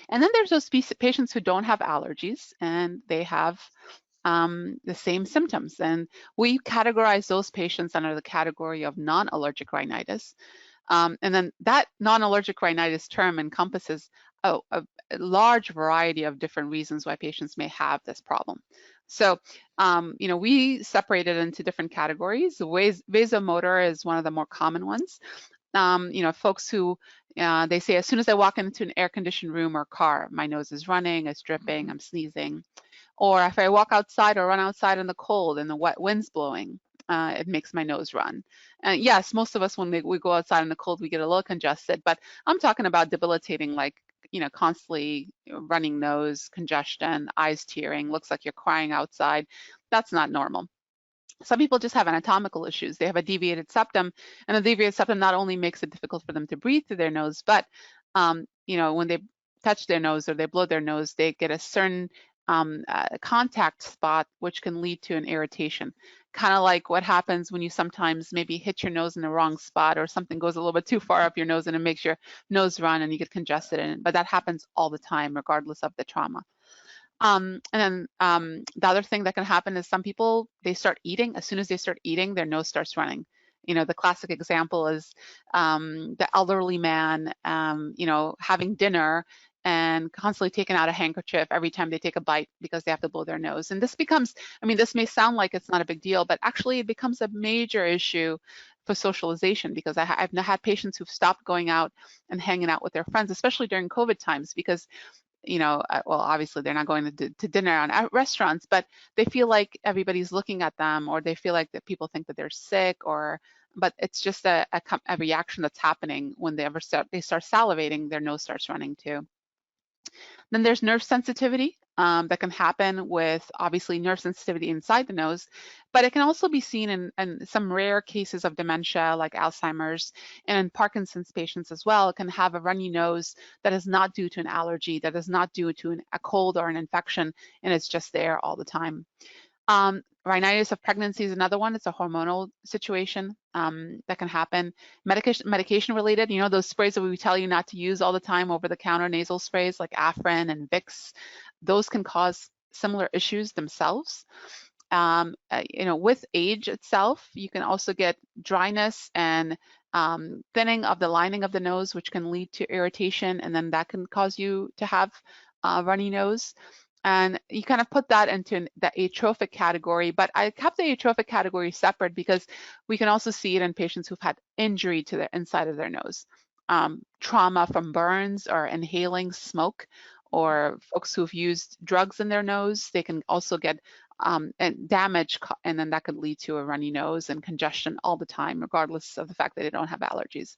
And then there's those patients who don't have allergies and they have the same symptoms. And we categorize those patients under the category of non-allergic rhinitis. And then that non-allergic rhinitis term encompasses a large variety of different reasons why patients may have this problem. So, we separate it into different categories. Vasomotor is one of the more common ones. Folks who, they say, as soon as I walk into an air-conditioned room or car, my nose is running, it's dripping, I'm sneezing. Or if I walk outside or run outside in the cold and the wet wind's blowing, it makes my nose run. And yes, most of us, when we go outside in the cold, we get a little congested, but I'm talking about debilitating, like, constantly running nose, congestion, eyes tearing, looks like you're crying outside. That's not normal. Some people just have anatomical issues. They have a deviated septum, and a deviated septum not only makes it difficult for them to breathe through their nose, but when they touch their nose or they blow their nose, they get a certain contact spot, which can lead to an irritation. Kind of like what happens when you sometimes maybe hit your nose in the wrong spot, or something goes a little bit too far up your nose and it makes your nose run and you get congested in it. But that happens all the time, regardless of the trauma. And then the other thing that can happen is some people, they start eating. As soon as they start eating, their nose starts running. The classic example is the elderly man, having dinner and constantly taking out a handkerchief every time they take a bite because they have to blow their nose. And this becomes, this may sound like it's not a big deal, but actually it becomes a major issue for socialization, because I've had patients who've stopped going out and hanging out with their friends, especially during COVID times, because well, obviously they're not going to dinner at restaurants, but they feel like everybody's looking at them, or they feel like that people think that they're sick, but it's just a reaction that's happening when they start salivating, their nose starts running too. Then there's nerve sensitivity that can happen with, obviously, nerve sensitivity inside the nose, but it can also be seen in some rare cases of dementia, like Alzheimer's, and in Parkinson's patients as well. It can have a runny nose that is not due to an allergy, that is not due to a cold or an infection, and it's just there all the time. Rhinitis of pregnancy is another one. It's a hormonal situation that can happen. Medication related, those sprays that we tell you not to use all the time, over-the-counter nasal sprays like Afrin and Vicks, those can cause similar issues themselves. With age itself, you can also get dryness and thinning of the lining of the nose, which can lead to irritation, and then that can cause you to have a runny nose. And you kind of put that into the atrophic category, but I kept the atrophic category separate because we can also see it in patients who've had injury to the inside of their nose, trauma from burns or inhaling smoke, or folks who've used drugs in their nose. They can also get damage, and then that could lead to a runny nose and congestion all the time, regardless of the fact that they don't have allergies.